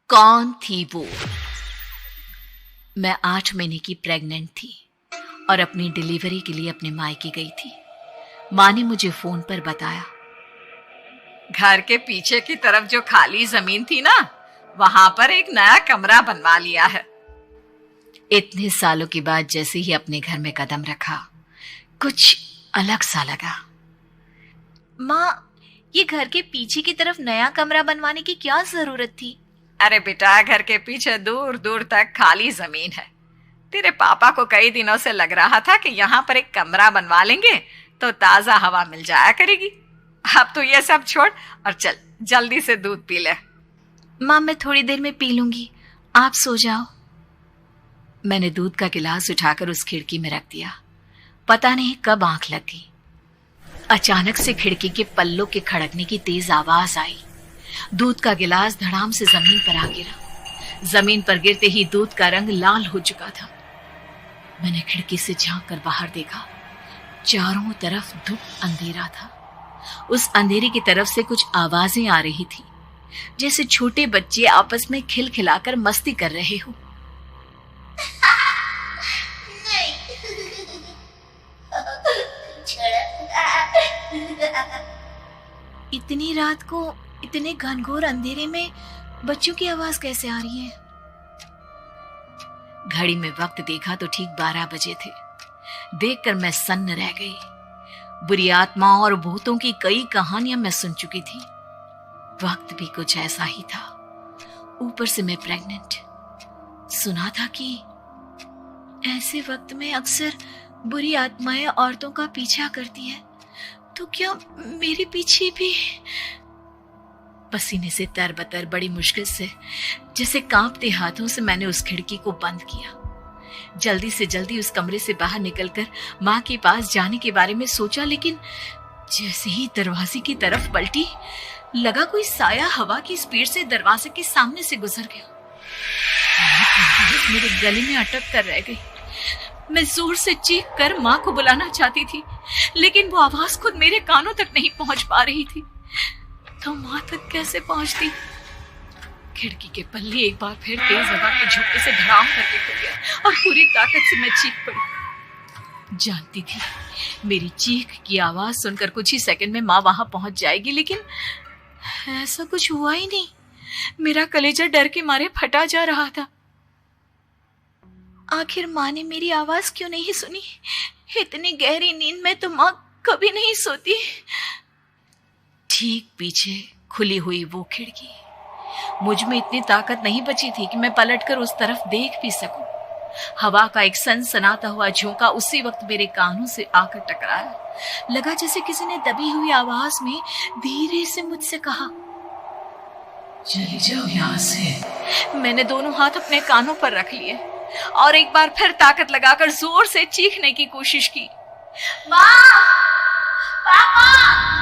कौन थी वो? मैं 8 महीने की प्रेग्नेंट थी और अपनी डिलीवरी के लिए अपने मायके गई थी। माँ ने मुझे फोन पर बताया, घर के पीछे की तरफ जो खाली जमीन थी ना, वहां पर एक नया कमरा बनवा लिया है। इतने सालों के बाद जैसे ही अपने घर में कदम रखा, कुछ अलग सा लगा। माँ, ये घर के पीछे की तरफ नया कमरा बनवाने की क्या जरूरत थी? अरे बेटा, घर के पीछे दूर दूर तक खाली जमीन है। तेरे पापा को कई दिनों से लग रहा था कि यहाँ पर एक कमरा बनवा लेंगे तो ताजा हवा मिल जाया करेगी। अब तो ये सब छोड़ और चल जल्दी से दूध पी ले। माँ, मैं थोड़ी देर में पी लूंगी, आप सो जाओ। मैंने दूध का गिलास उठाकर उस खिड़की में रख दिया। पता नहीं कब आंख लगी। अचानक से खिड़की के पल्लों के खड़कने की तेज आवाज आई। दूध का गिलास धड़ाम से जमीन पर आ गिरा। जमीन पर गिरते ही दूध का रंग लाल हो चुका था। मैंने खिड़की से झांक कर बाहर देखा। चारों तरफ धूप अंधेरा था। उस अंधेरे की तरफ से कुछ आवाजें आ रही थी, जैसे छोटे बच्चे आपस में खिलखिलाकर मस्ती कर रहे हो। इतनी रात को इतने घनघोर अंधेरे में बच्चों की आवाज कैसे आ रही है? घड़ी में वक्त देखा तो ठीक 12 बजे थे। देखकर मैं सन्न रह गई। बुरी आत्माओं और भूतों की कई कहानियां मैं सुन चुकी थी। वक्त भी कुछ ऐसा ही था। ऊपर से मैं प्रेग्नेंट। सुना था कि ऐसे वक्त में अक्सर बुरी आत्माएं औरतों का पीछा करती है, तो क्या मेरे पीछे भी? पसीने से तरबतर बड़ी मुश्किल से, जैसे कांपते हाथों से मैंने उस खिड़की को बंद किया। जल्दी से जल्दी उस कमरे से बाहर निकलकर माँ के पास जाने के बारे में सोचा, लेकिन जैसे ही दरवाजे की तरफ पलटी, लगा कोई साया हवा की स्पीड से दरवाजे के सामने से गुजर गया। मेरे गले में अटक कर रह गई। मैं जोर से चीख कर माँ को बुलाना चाहती थी, लेकिन वो आवाज खुद मेरे कानों तक नहीं पहुंच पा रही थी। तो माँ तक कैसे पहुंचती? खिड़की के पल्ले एक बार फिर तेज हवा के झोंके से धड़ाम करके खुल गया और पूरी ताकत से मैं चीख पड़ी। जानती थी मेरी चीख की आवाज सुनकर कुछ ही सेकंड में माँ वहां पहुंच जाएगी, लेकिन ऐसा कुछ हुआ ही नहीं। मेरा कलेजा डर के मारे फटा जा रहा था। आखिर माँ ने मेरी आवाज क्यों नहीं सुनी? इतनी गहरी नींद में तो माँ कभी नहीं सोती। ठीक पीछे खुली हुई वो खिड़की। मुझ में इतनी ताकत नहीं बची थी कि मैं पलटकर उस तरफ देख भी सकूं। हवा का एक सनसनाता हुआ झोंका उसी वक्त मेरे कानों से आकर टकराया। लगा जैसे किसी ने दबी हुई आवाज में धीरे से मुझसे कहा, चली जाओ यहां से। मैंने दोनों हाथ अपने कानों पर रख लिए और एक बार फिर ताकत लगाकर जोर से चीखने की कोशिश की। माँ! पापा!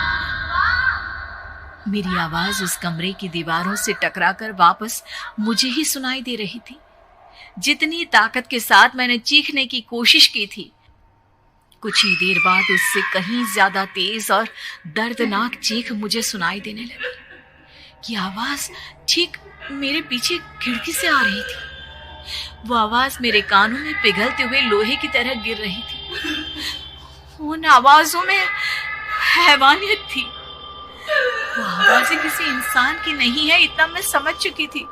मेरी आवाज उस कमरे की दीवारों से टकराकर वापस मुझे ही सुनाई दे रही थी। जितनी ताकत के साथ मैंने चीखने की कोशिश की थी, कुछ ही देर बाद उससे कहीं ज्यादा तेज और दर्दनाक चीख मुझे सुनाई देने लगी। ये आवाज ठीक मेरे पीछे खिड़की से आ रही थी। वो आवाज मेरे कानों में पिघलते हुए लोहे की तरह गिर रही थी। उन आवाजों में हैवानियत थी। वो आवाजें किसी इंसान की नहीं है, इतना मैं समझ चुकी थी।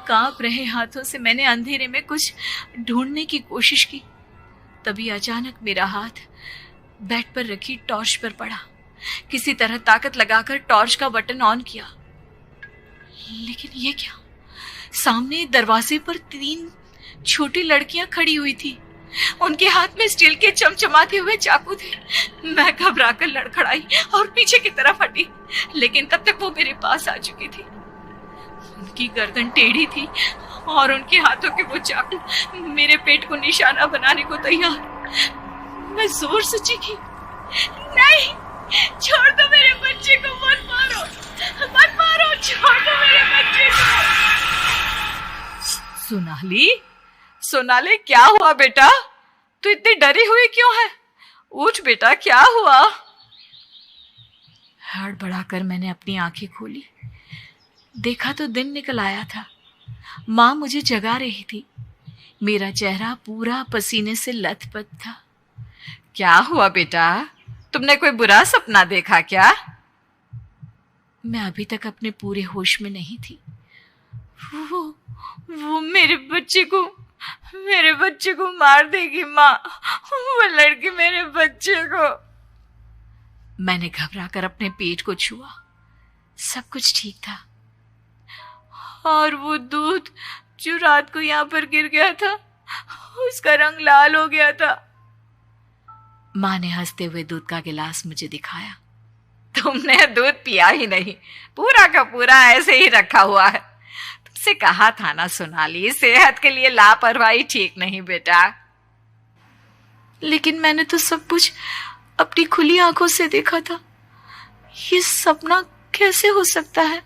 कांप रहे हाथों से मैंने अंधेरे में कुछ ढूंढने की कोशिश की। तभी अचानक मेरा हाथ बेड पर रखी टॉर्च पर पड़ा। किसी तरह ताकत लगाकर टॉर्च का बटन ऑन किया, लेकिन ये क्या? सामने दरवाजे पर 3 छोटी लड़कियां खड़ी हुई थी। उनके हाथ में स्टील के चमचमाते हुए चाकू थे। मैं घबराकर लड़खड़ाई और पीछे की तरफ हटी, लेकिन तब तक वो मेरे पास आ चुकी थी। उनकी गर्दन टेढ़ी थी और उनके हाथों के वो चाकू मेरे पेट को निशाना बनाने को तैयार। मैं जोर से चीखी, नहीं, छोड़ दो मेरे बच्चे को, मत मारो, मत मारो, छोड़ दो मेरे बच्चे को। सोनाली, क्या हुआ बेटा? तू इतनी डरी हुई क्यों है? उठ बेटा, क्या हुआ? हड़बड़ाकर मैंने अपनी आंखें खोली। देखा तो दिन निकल आया था। माँ मुझे जगा रही थी। मेरा चेहरा पूरा पसीने से लथपथ था। क्या हुआ बेटा, तुमने कोई बुरा सपना देखा क्या? मैं अभी तक अपने पूरे होश में नहीं थी। वो मेरे बच्चे को मार देगी माँ, वो लड़की मेरे बच्चे को। मैंने घबराकर अपने पेट को छुआ। सब कुछ ठीक था। और वो दूध जो रात को यहाँ पर गिर गया था, उसका रंग लाल हो गया था। माँ ने हंसते हुए दूध का गिलास मुझे दिखाया। तुमने दूध पिया ही नहीं, पूरा का पूरा ऐसे ही रखा हुआ है। तुमसे कहा था ना सोनाली, सेहत के लिए लापरवाही ठीक नहीं बेटा। लेकिन मैंने तो सब कुछ अपनी खुली आंखों से देखा था। ये सपना कैसे हो सकता है?